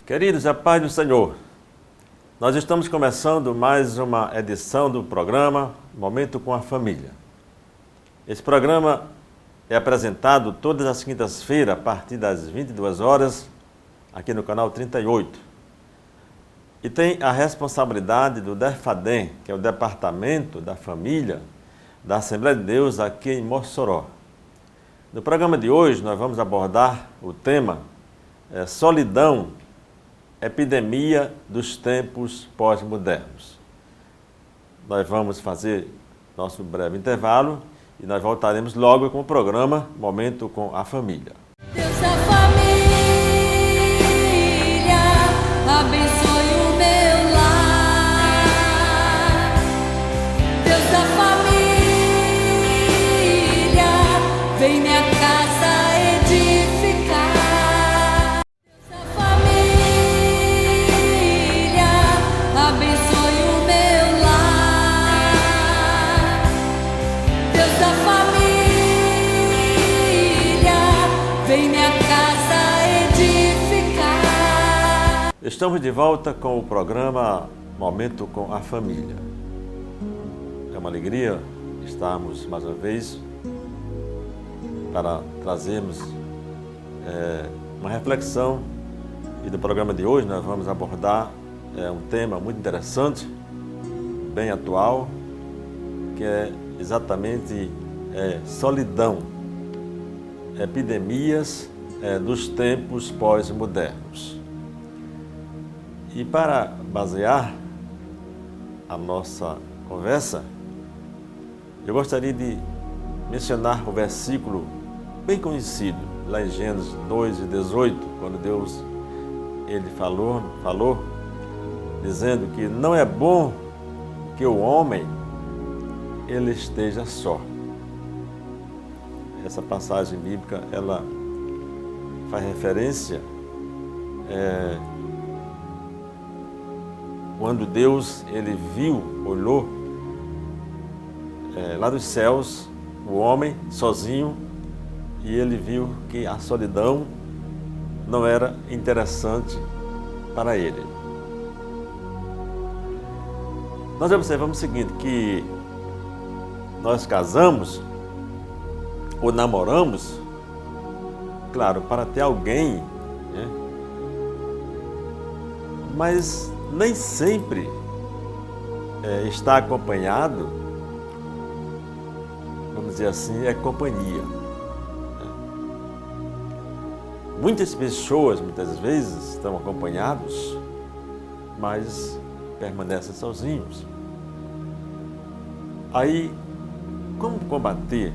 Queridos, a paz do Senhor, nós estamos começando mais uma edição do programa Momento com a Família. Esse programa é apresentado todas as quintas-feiras, a partir das 22 horas, aqui no canal 38. E tem a responsabilidade do DEFADEM, que é o Departamento da Família da Assembleia de Deus aqui em Mossoró. No programa de hoje, nós vamos abordar o tema Solidão, epidemia dos tempos pós-modernos. Nós vamos fazer nosso breve intervalo e nós voltaremos logo com o programa Momento com a Família. Deus da família, abençoe o meu lar. Deus da família, vem minha casa edificar. Deus da família, abençoe o meu lar. Deus da família, vem minha casa edificar. Estamos de volta com o programa Momento com a Família. É uma alegria estarmos mais uma vez para trazermos uma reflexão. E do programa de hoje nós vamos abordar um tema muito interessante, bem atual, que é exatamente solidão, epidemias dos tempos pós-modernos. E para basear a nossa conversa, eu gostaria de mencionar o versículo bem conhecido, lá em Gênesis 2:18, quando Deus ele falou, dizendo que não é bom que o homem ele esteja só. Essa passagem bíblica, ela faz referência quando Deus ele olhou lá dos céus o homem sozinho e ele viu que a solidão não era interessante para ele. Nós observamos o seguinte, que nós casamos ou namoramos, claro, para ter alguém, né? Mas nem sempre estar acompanhado, vamos dizer assim, é companhia. Muitas pessoas, muitas vezes, estão acompanhados, mas permanecem sozinhos. Aí, como combater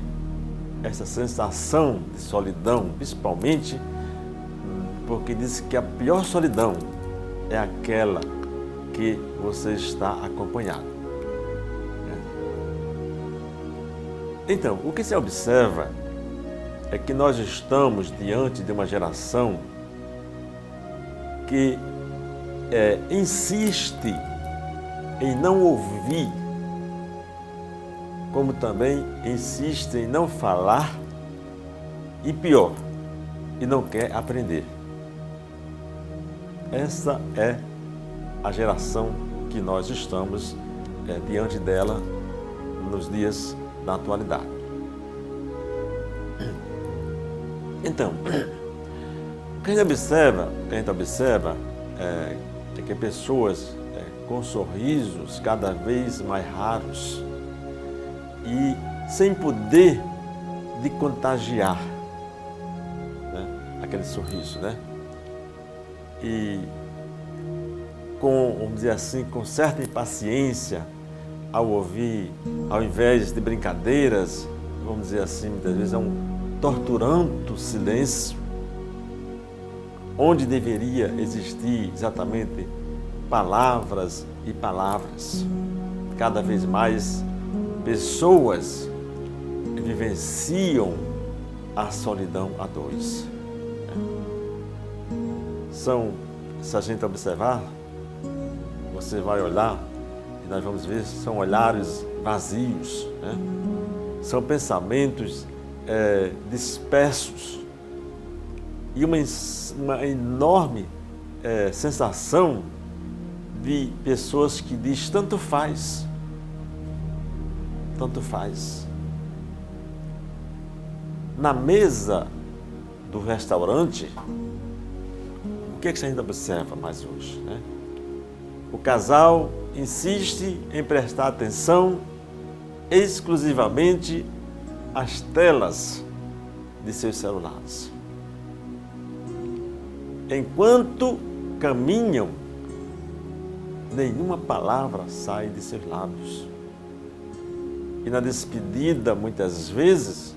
essa sensação de solidão, principalmente porque diz que a pior solidão é aquela que você está acompanhado. Então, o que se observa é que nós estamos diante de uma geração que insiste em não ouvir, como também insiste em não falar e pior, e não quer aprender. Essa é a geração que nós estamos diante dela nos dias da atualidade. Então, o que a gente observa é que pessoas com sorrisos cada vez mais raros e sem poder de contagiar, né, aquele sorriso, né? E vamos dizer assim, com certa impaciência ao ouvir, ao invés de brincadeiras, vamos dizer assim, muitas vezes é um torturando silêncio, onde deveria existir exatamente palavras e palavras. Cada vez mais pessoas vivenciam a solidão a dois. Se a gente observar, você vai olhar e nós vamos ver, são olhares vazios, né? São pensamentos dispersos e uma enorme sensação de pessoas que diz tanto faz. Tanto faz. Na mesa do restaurante, o que é que a gente observa mais hoje, né? O casal insiste em prestar atenção exclusivamente às telas de seus celulares. Enquanto caminham, nenhuma palavra sai de seus lábios. E na despedida, muitas vezes,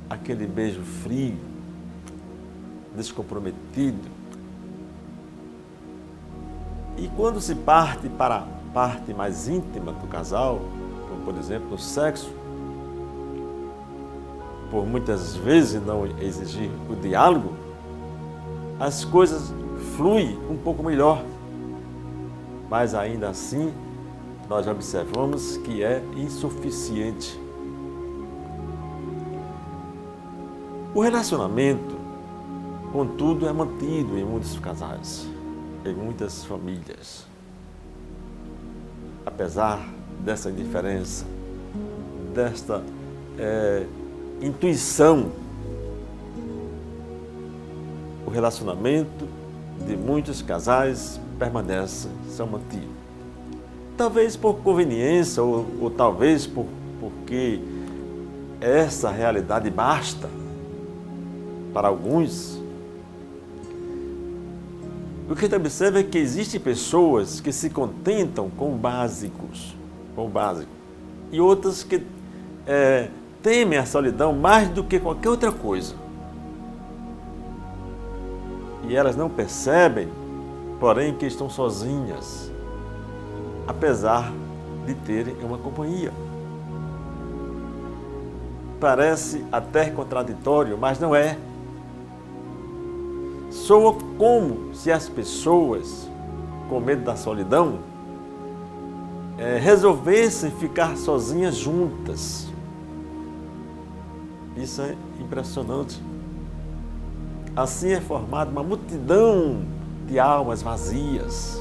aquele beijo frio, descomprometido. E quando se parte para a parte mais íntima do casal, como por exemplo o sexo, por muitas vezes não exigir o diálogo, as coisas fluem um pouco melhor. Mas ainda assim, nós observamos que é insuficiente. O relacionamento, contudo, é mantido em muitos casais, em muitas famílias. Apesar dessa indiferença, desta intuição, o relacionamento de muitos casais permanece, são mantidos. Talvez por conveniência ou talvez porque essa realidade basta para alguns. O que a gente observa é que existem pessoas que se contentam com o básico, e outras que temem a solidão mais do que qualquer outra coisa. E elas não percebem, porém, que estão sozinhas, apesar de terem uma companhia. Parece até contraditório, mas não é. Soa como se as pessoas, com medo da solidão, resolvessem ficar sozinhas juntas. Isso é impressionante. Assim é formada uma multidão de almas vazias,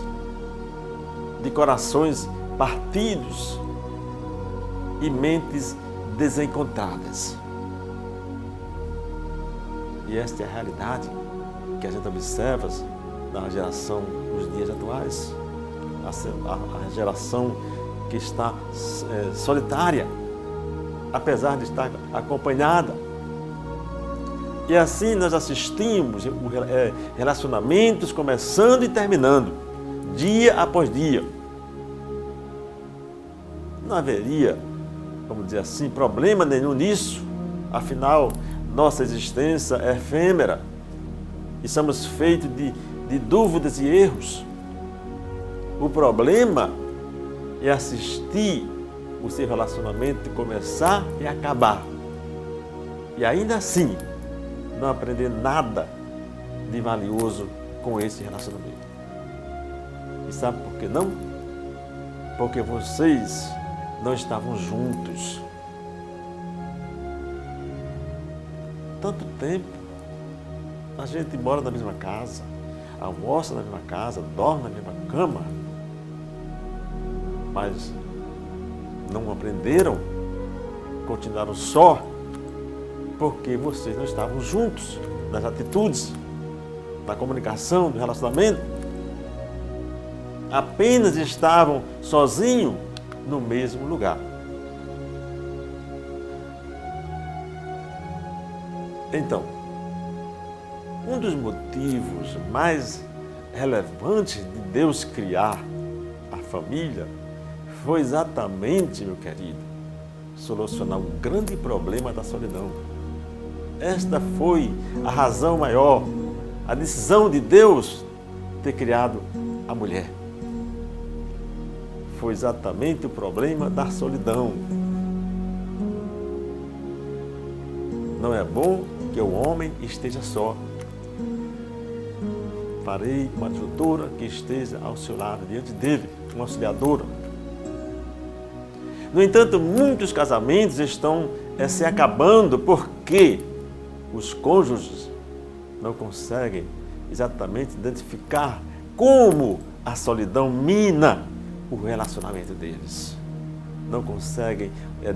de corações partidos e mentes desencontradas. E esta é a realidade que a gente observa na geração dos dias atuais, a geração que está solitária, apesar de estar acompanhada. E assim nós assistimos relacionamentos começando e terminando, dia após dia. Não haveria, vamos dizer assim, problema nenhum nisso. Afinal, nossa existência é efêmera e somos feitos de dúvidas e erros. O problema é assistir o seu relacionamento começar e acabar. E ainda assim, não aprender nada de valioso com esse relacionamento. E sabe por que não? Porque vocês não estavam juntos. Tanto tempo. A gente mora na mesma casa, almoça na mesma casa, dorme na mesma cama. Mas não aprenderam, continuaram só, porque vocês não estavam juntos nas atitudes, na comunicação, no relacionamento. Apenas estavam sozinhos no mesmo lugar. Então, um dos motivos mais relevantes de Deus criar a família foi exatamente, meu querido, solucionar um grande problema da solidão. Esta foi a razão maior, a decisão de Deus ter criado a mulher. Foi exatamente o problema da solidão. Não é bom que o homem esteja só. Farei uma adjutora que esteja ao seu lado, diante dele, uma auxiliadora. No entanto, muitos casamentos estão se acabando porque os cônjuges não conseguem exatamente identificar como a solidão mina o relacionamento deles. Não conseguem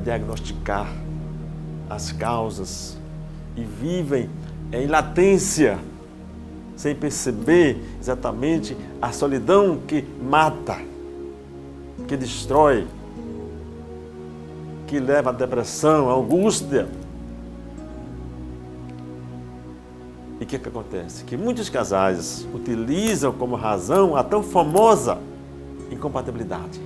diagnosticar as causas e vivem em latência, sem perceber exatamente a solidão que mata, que destrói, que leva à depressão, à angústia. E o que acontece? Que muitos casais utilizam como razão a tão famosa incompatibilidade,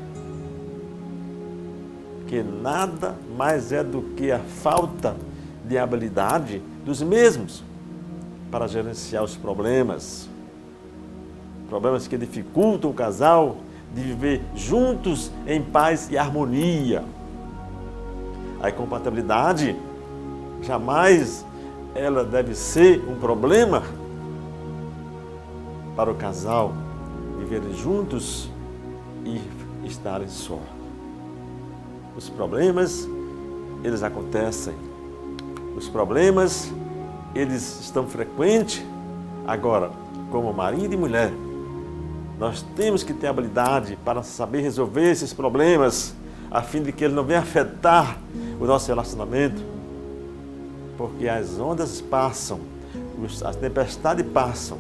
que nada mais é do que a falta de habilidade dos mesmos para gerenciar os problemas que dificultam o casal de viver juntos em paz e harmonia. A incompatibilidade jamais ela deve ser um problema para o casal viverem juntos e estarem só. Os problemas, eles acontecem. Os problemas, eles estão frequentes. Agora, como marido e mulher, nós temos que ter habilidade para saber resolver esses problemas, a fim de que ele não venha afetar o nosso relacionamento. Porque as ondas passam, as tempestades passam,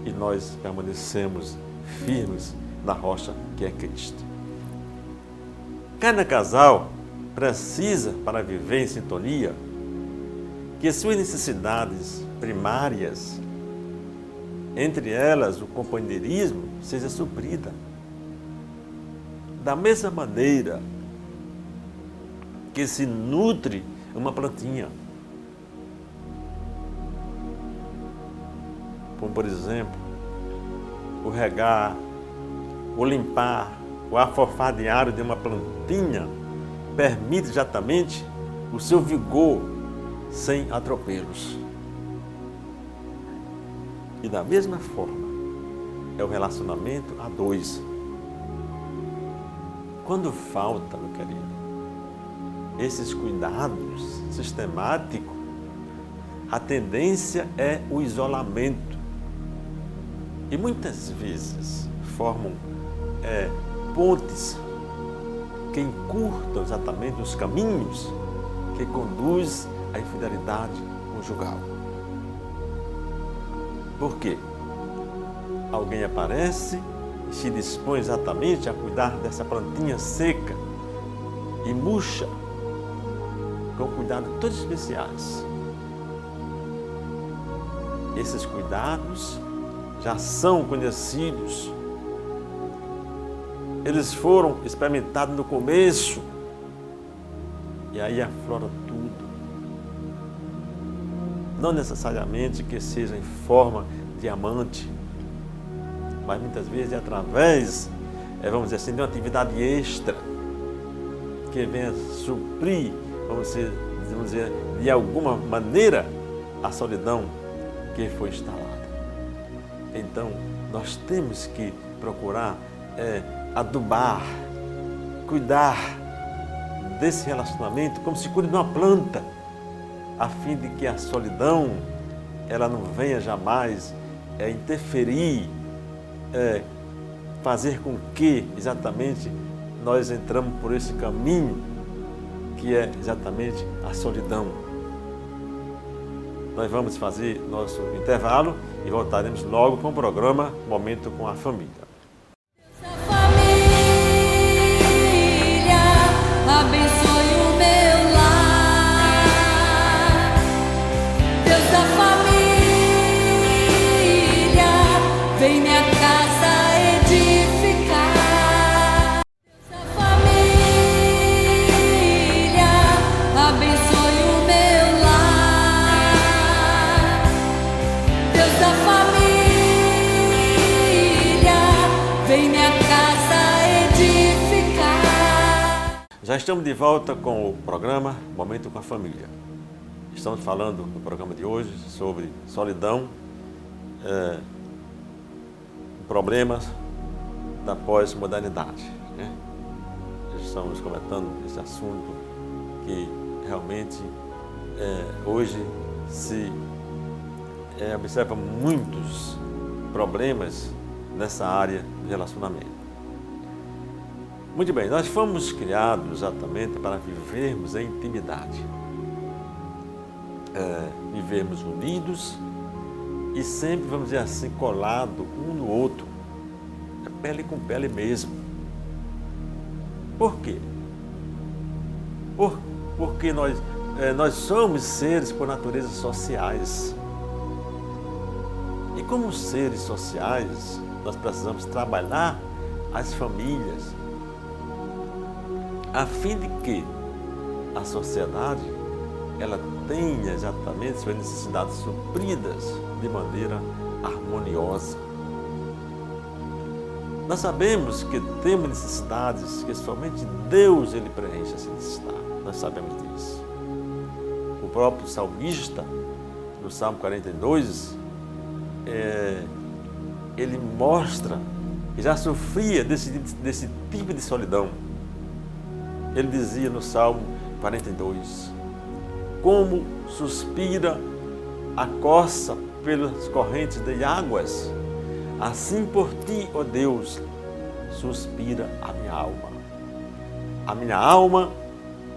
e nós permanecemos firmes na rocha que é Cristo. Cada casal precisa, para viver em sintonia, que suas necessidades primárias, entre elas o companheirismo, seja suprida. Da mesma maneira que se nutre uma plantinha. Como, por exemplo, o regar, o limpar, o afofar diário de uma plantinha permite exatamente o seu vigor sem atropelos. E da mesma forma é o relacionamento a dois. Quando falta, meu querido, esses cuidados sistemáticos, a tendência é o isolamento. E muitas vezes formam pontes que encurtam exatamente os caminhos que conduzem à infidelidade conjugal. Por quê? Alguém aparece e se dispõe exatamente a cuidar dessa plantinha seca e murcha, com cuidados todos especiais. Esses cuidados já são conhecidos, eles foram experimentados no começo, e aí aflora tudo. Não necessariamente que seja em forma de diamante, mas muitas vezes é através, vamos dizer assim, de uma atividade extra, que venha suprir, vamos dizer, de alguma maneira, a solidão que foi instalada. Então, nós temos que procurar adubar, cuidar desse relacionamento como se cuida de uma planta, a fim de que a solidão ela não venha jamais interferir, fazer com que exatamente nós entramos por esse caminho que é exatamente a solidão. Nós vamos fazer nosso intervalo e voltaremos logo com o programa Momento com a Família. Abençoe o meu lar, Deus da família, vem minha casa edificar. Deus da família, abençoe o meu lar, Deus da família, vem minha casa edificar. Já estamos de volta com o programa Momento com a Família. Estamos falando no programa de hoje sobre solidão, problemas da pós-modernidade, né? Estamos comentando esse assunto que realmente hoje se observa muitos problemas nessa área de relacionamento. Muito bem, nós fomos criados exatamente para vivermos em intimidade. Vivermos unidos e sempre, vamos dizer assim, colado um no outro. Pele com pele mesmo. Por quê? Porque nós somos seres por natureza sociais. E como seres sociais, nós precisamos trabalhar as famílias a fim de que a sociedade ela tenha exatamente suas necessidades supridas de maneira harmoniosa. Nós sabemos que temos necessidades que somente Deus ele preenche essa necessidade. Nós sabemos disso. O próprio salmista, no Salmo 42, ele mostra que já sofria desse tipo de solidão. Ele dizia no Salmo 42, como suspira a coça pelas correntes de águas, assim por ti, ó Deus, suspira a minha alma. A minha alma,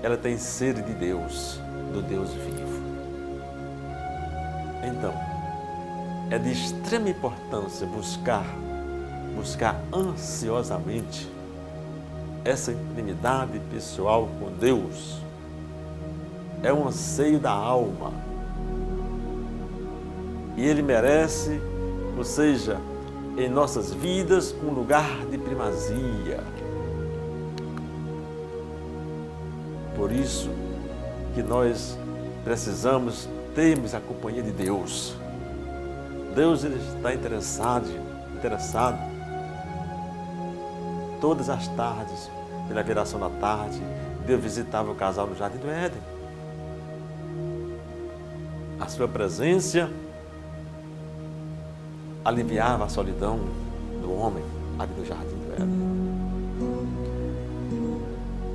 ela tem sede de Deus, do Deus vivo. Então, é de extrema importância buscar ansiosamente essa intimidade pessoal com Deus. É um anseio da alma. E Ele merece, ou seja, em nossas vidas, um lugar de primazia. Por isso que nós precisamos termos a companhia de Deus. Deus ele está interessado todas as tardes, pela viração da tarde, Deus visitava o casal no Jardim do Éden. A sua presença aliviava a solidão do homem ali no Jardim do Éden.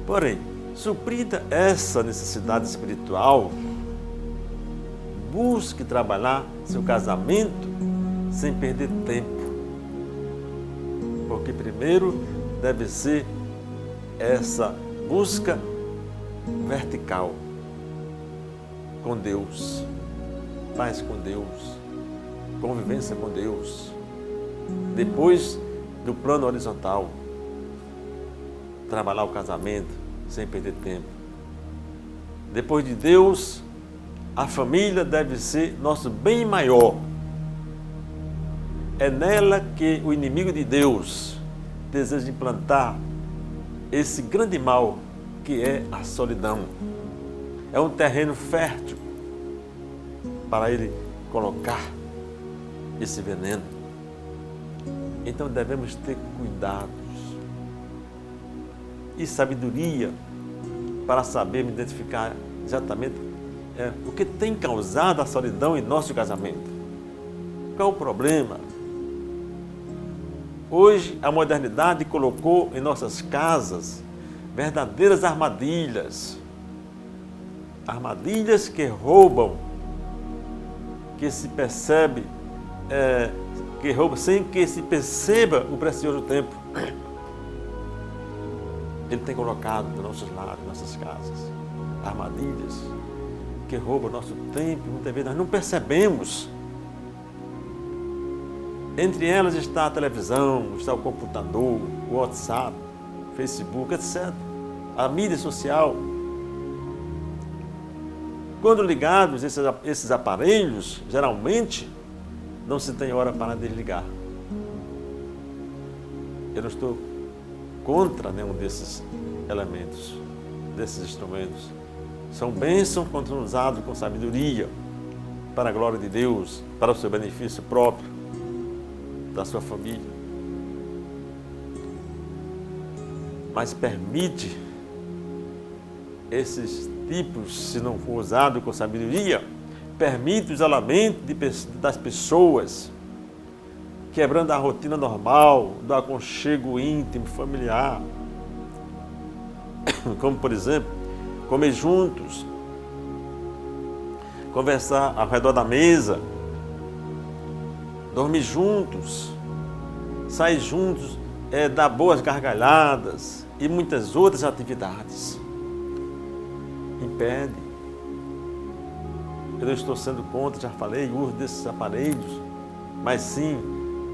Porém, suprida essa necessidade espiritual, busque trabalhar seu casamento sem perder tempo. Porque primeiro deve ser essa busca vertical com Deus, paz com Deus, convivência com Deus. Depois do plano horizontal, trabalhar o casamento sem perder tempo. Depois de Deus, a família deve ser nosso bem maior. É nela que o inimigo de Deus deseja implantar esse grande mal que é a solidão. É um terreno fértil para ele colocar esse veneno. Então devemos ter cuidados e sabedoria para saber identificar exatamente o que tem causado a solidão em nosso casamento. Qual o problema? Hoje, a modernidade colocou em nossas casas verdadeiras armadilhas. Armadilhas que roubam, que se percebe, que roubam sem que se perceba o precioso tempo. Ele tem colocado nos nossos lares, nas nossas casas, armadilhas que roubam o nosso tempo, muitas vezes nós não percebemos. Entre elas está a televisão, está o computador, o WhatsApp, Facebook, etc. A mídia social. Quando ligados esses aparelhos, geralmente, não se tem hora para desligar. Eu não estou contra nenhum desses elementos, desses instrumentos. São bênçãos quando são usados com sabedoria, para a glória de Deus, para o seu benefício próprio, da sua família. Mas permite esses tipos, se não for usado com sabedoria, permite o isolamento das pessoas, quebrando a rotina normal, do aconchego íntimo, familiar. Como, por exemplo, comer juntos, conversar ao redor da mesa, dormir juntos, sair juntos, dar boas gargalhadas e muitas outras atividades. Impede. Eu não estou sendo contra, já falei, o uso desses aparelhos, mas sim,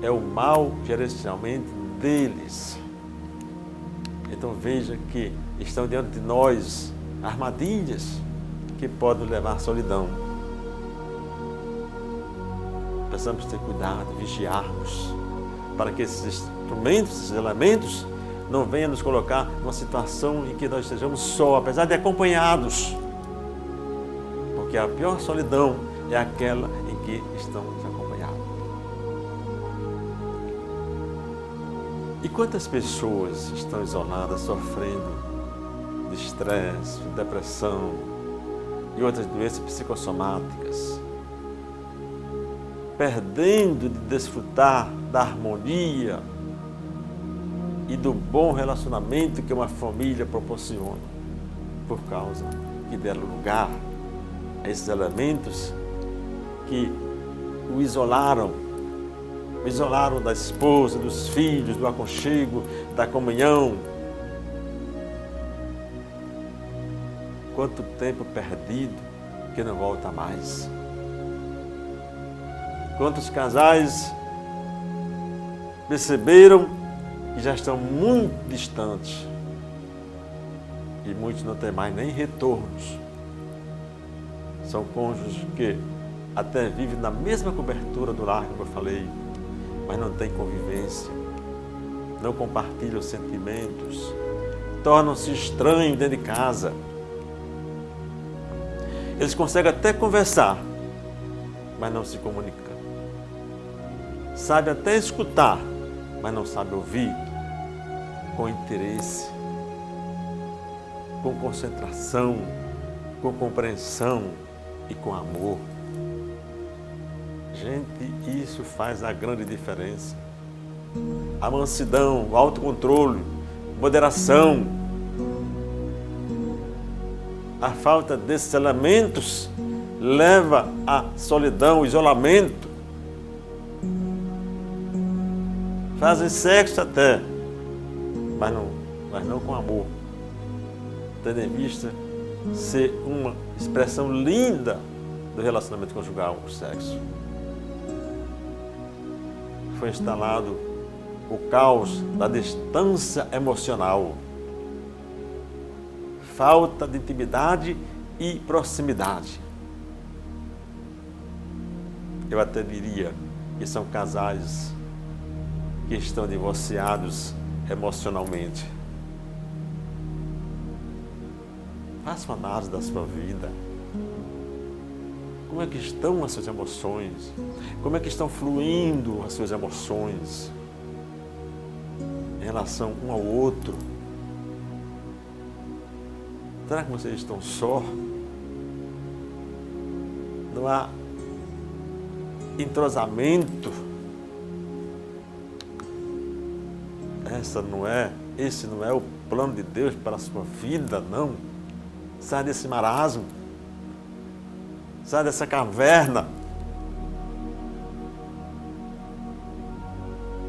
é o mal gerencialmente deles. Então veja que estão diante de nós armadilhas que podem levar à solidão. Precisamos ter cuidado, vigiarmos, para que esses instrumentos, esses elementos, não venham nos colocar numa situação em que nós estejamos só, apesar de acompanhados. Porque a pior solidão é aquela em que estamos acompanhados. E quantas pessoas estão isoladas, sofrendo de estresse, de depressão e outras doenças psicossomáticas, perdendo de desfrutar da harmonia e do bom relacionamento que uma família proporciona, por causa que deram lugar a esses elementos que o isolaram da esposa, dos filhos, do aconchego, da comunhão. Quanto tempo perdido que não volta mais. Quantos casais perceberam que já estão muito distantes e muitos não têm mais nem retornos. São cônjuges que até vivem na mesma cobertura do lar, como eu falei, mas não têm convivência, não compartilham sentimentos, tornam-se estranhos dentro de casa. Eles conseguem até conversar, mas não se comunicam. Sabem até escutar, mas não sabem ouvir com interesse, com concentração, com compreensão e com amor. Gente, isso faz a grande diferença. A mansidão, o autocontrole, moderação. A falta desses elementos leva à solidão, isolamento. Fazem sexo até, mas não com amor. Tendo em vista ser uma expressão linda do relacionamento conjugal, o sexo. Foi instalado o caos da distância emocional, falta de intimidade e proximidade. Eu até diria que são casais que estão divorciados emocionalmente. Faça uma análise da sua vida. Como é que estão as suas emoções? Como é que estão fluindo as suas emoções em relação um ao outro? Será que vocês estão só? Não há entrosamento? Esse não é o plano de Deus para a sua vida, não. Sai desse marasmo. Sai dessa caverna.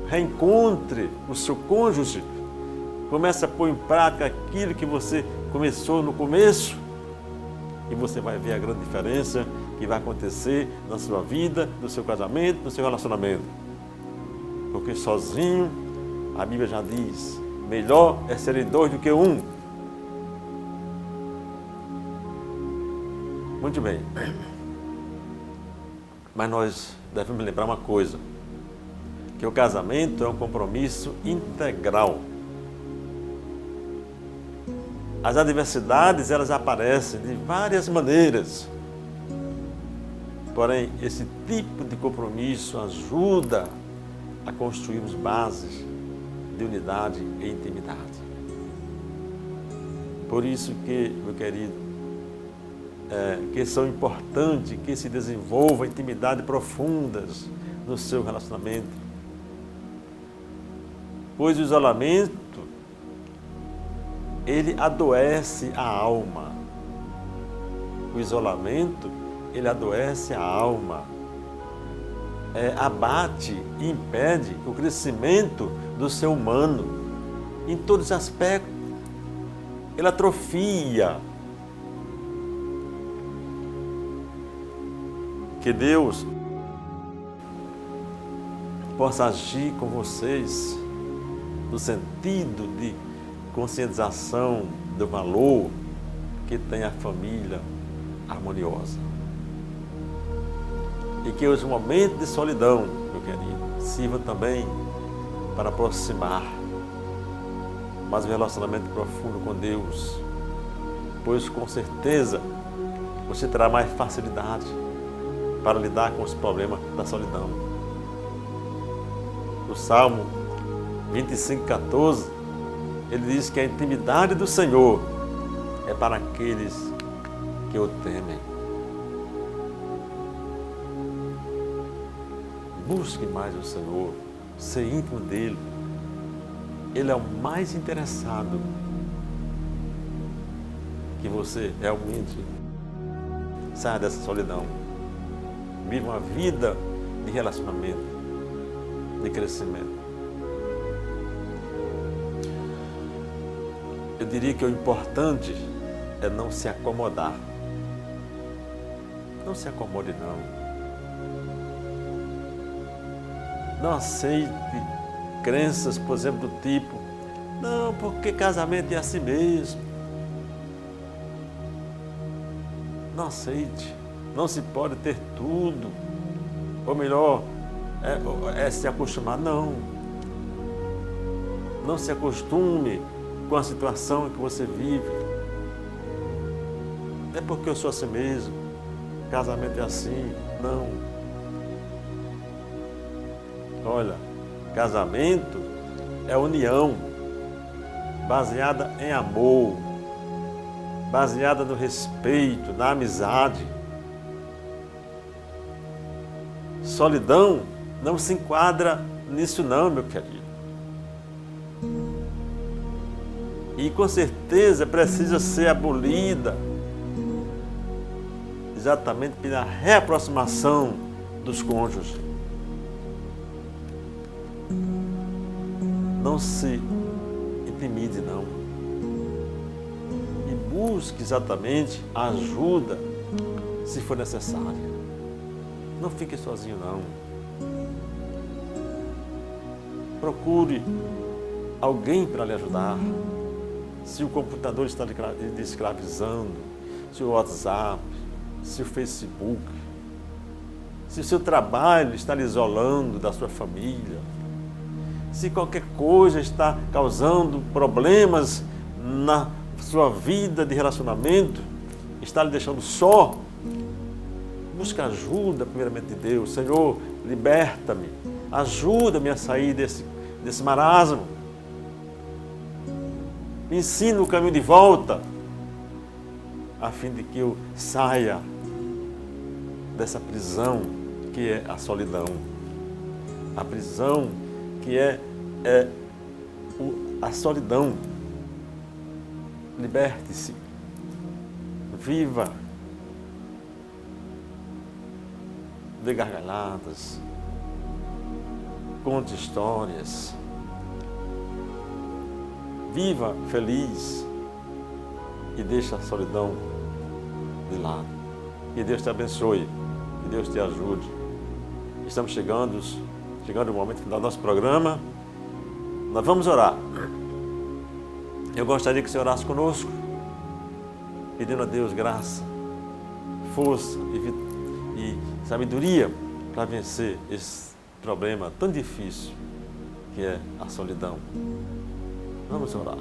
Reencontre o seu cônjuge. Comece a pôr em prática aquilo que você começou no começo. E você vai ver a grande diferença que vai acontecer na sua vida, no seu casamento, no seu relacionamento. Porque sozinho, a Bíblia já diz, melhor é serem dois do que um. Muito bem. Mas nós devemos lembrar uma coisa, que o casamento é um compromisso integral. As adversidades, elas aparecem de várias maneiras. Porém, esse tipo de compromisso ajuda a construirmos bases de unidade e intimidade. Por isso que, meu querido, que são importantes que se desenvolva intimidades profundas no seu relacionamento. Pois o isolamento, ele adoece a alma. O isolamento, ele adoece a alma. abate e impede o crescimento do ser humano em todos os aspectos. Ele atrofia. Que Deus possa agir com vocês no sentido de conscientização do valor que tem a família harmoniosa. E que os momentos de solidão, meu querido, sirvam também para aproximar mais um relacionamento profundo com Deus, pois com certeza você terá mais facilidade para lidar com os problemas da solidão. O Salmo 25:14, ele diz que a intimidade do Senhor é para aqueles que o temem. Busque mais o Senhor, ser íntimo dele. Ele é o mais interessado que você realmente saia dessa solidão. Viva uma vida de relacionamento, de crescimento. Eu diria que o importante é não se acomodar. Não se acomode, não. Não aceite crenças, por exemplo, do tipo, não, porque casamento é assim mesmo. Não aceite. Não se pode ter tudo. Ou melhor, é se acostumar. Não. Não se acostume com a situação que você vive. Não é porque eu sou assim mesmo. Casamento é assim. Não. Olha, casamento é união baseada em amor, baseada no respeito, na amizade. Solidão não se enquadra nisso não, meu querido. E com certeza precisa ser abolida exatamente pela reaproximação dos cônjuges. Não se intimide, não. E busque exatamente a ajuda, se for necessária. Não fique sozinho, não. Procure alguém para lhe ajudar. Se o computador está lhe escravizando, se o WhatsApp, se o Facebook, se o seu trabalho está lhe isolando da sua família, se qualquer coisa está causando problemas na sua vida de relacionamento, está lhe deixando só, busca ajuda, primeiramente, de Deus. Senhor, liberta-me, ajuda-me a sair desse marasmo. Me ensina o caminho de volta, a fim de que eu saia dessa prisão que é a solidão. A prisão que é a solidão. Liberte-se, viva, dê gargalhadas, conte histórias, viva feliz e deixe a solidão de lado. Que Deus te abençoe, que Deus te ajude. Estamos chegando o momento final do nosso programa. Nós vamos orar. Eu gostaria que você orasse conosco, pedindo a Deus graça, força e sabedoria para vencer esse problema tão difícil que é a solidão. Vamos orar.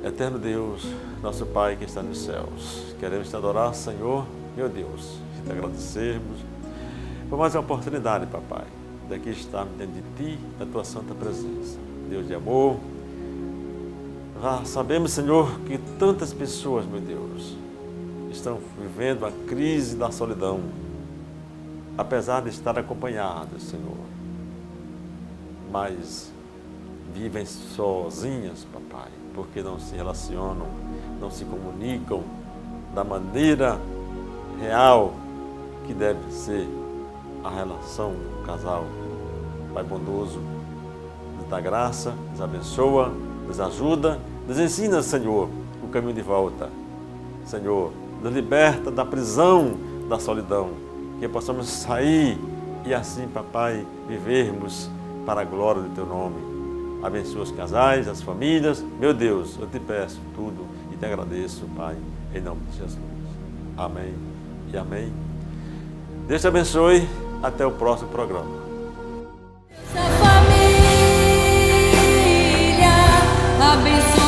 Eterno Deus, nosso Pai que está nos céus, queremos te adorar, Senhor, meu Deus, e te agradecermos por mais uma oportunidade, Papai, daqui estarmos diante de Ti, da Tua santa presença. Deus de amor, sabemos, Senhor, que tantas pessoas, meu Deus, estão vivendo a crise da solidão, apesar de estar acompanhadas, Senhor, mas vivem sozinhas, Papai, porque não se relacionam, não se comunicam da maneira real que deve ser a relação do casal. Pai bondoso, nos dá graça, nos abençoa, nos ajuda, nos ensina, Senhor, o caminho de volta. Senhor, nos liberta da prisão, da solidão, que possamos sair e assim, papai, vivermos para a glória do Teu nome. Abençoa os casais, as famílias. Meu Deus, eu te peço tudo e te agradeço, Pai, em nome de Jesus. Amém e amém. Deus te abençoe. Até o próximo programa. Essa família abençoe.